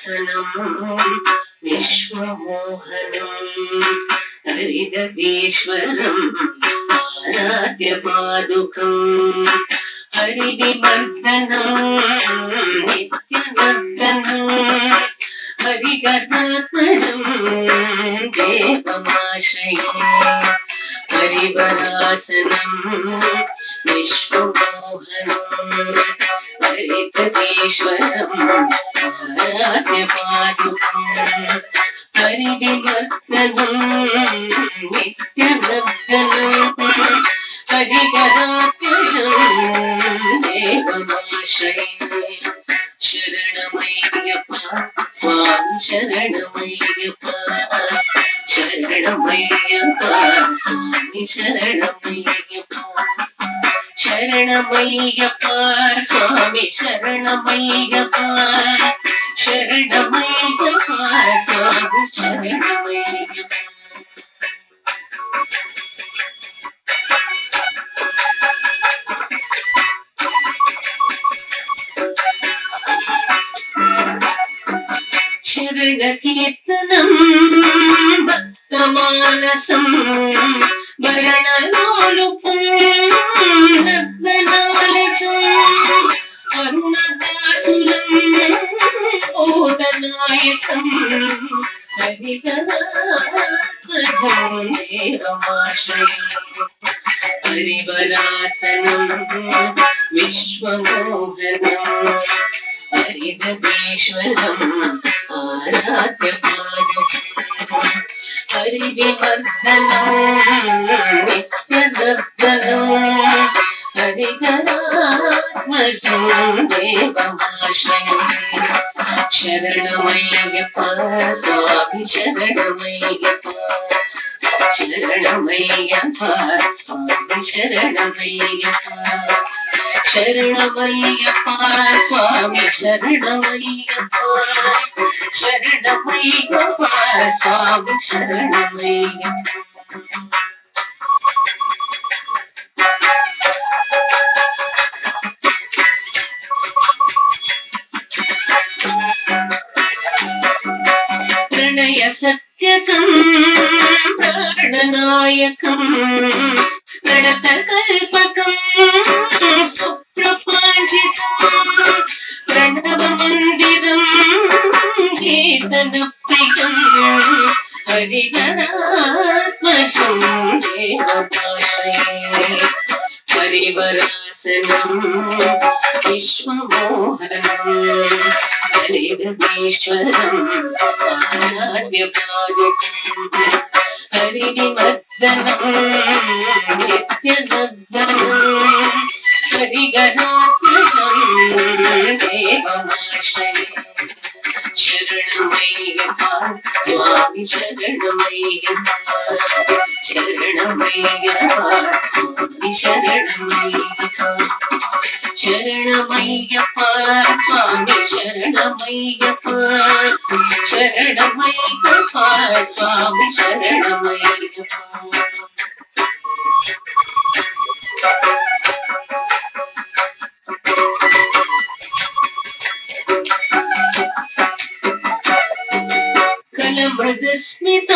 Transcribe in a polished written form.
हरिवरासनम् विश्वमोहनम् हरिदतीश्वरम् आराध्य पादुकम् हरिविमर्दनम् नित्यनर्दनम् हरिगणात्मजम् देवमाश्रये हरिवरासनम् विश्वमोहनम् हरिदतीश्वरम् आराध्य पादुकम् हरिविमर्दनम् नित्यनर्दनम् हरिगणात्मजम् देवमाश्रये शरणमय्यप्प स्वामी शरणमय्यप्प शरणमय्यप्प स्वामी शरणमय्यप्प शरणमय्यप्प स्वामी शरणमय्यप्प शरणमय्यप्प स्वामी शरणमय्यप्प शरणकीर्तनम् भक्तमानसम् वरणलोलुपम् नग्ननालसम् अरुणदासुरम् ओदनायकम् हरिगणात्मजम् देवमाश्रये हरिवरासनम् विश्वमोहनम् हरिदतीश्वरम् आराध्य पादुकम् हरिविमर्दनम् नित्यनर्दनम् हरिगणात्मजम् देवमाश्रये शरणमय्यप्प स्वामी शरणमय्यप्प शरणमय्यप्प स्वामी शरणमय्यप्प शरणमय्यप्प स्वामी शरणमय्यप्प शरणमय्यप्प स्वामी शरणमय्यप्प प्रणय सत्यकम् प्राणनायकम् प्रणतकल्पकम् सुप्रभाजितम् प्रणवमन्दिरम् कीर्तनप्रियम् हरिगणात्मजम् देवमाश्रये हरिवरासनम् विश्वमोहनम् हरिदतीश्वरम् आराध्य पादुकम् हरिविमर्दनम् नित्यनर्दनम् हरिगणात्मजम् देवमाश्रये शरणमय्यप्प स्वामी शरणमय्यप्प शरणमय्यप्प स्वामी शरणमय्यप्प शरणमय्यप्प स्वामी शरणमय्यप्प शरणमय्यप्प स्वामी शरणमय्यप्प कलमृदस्मित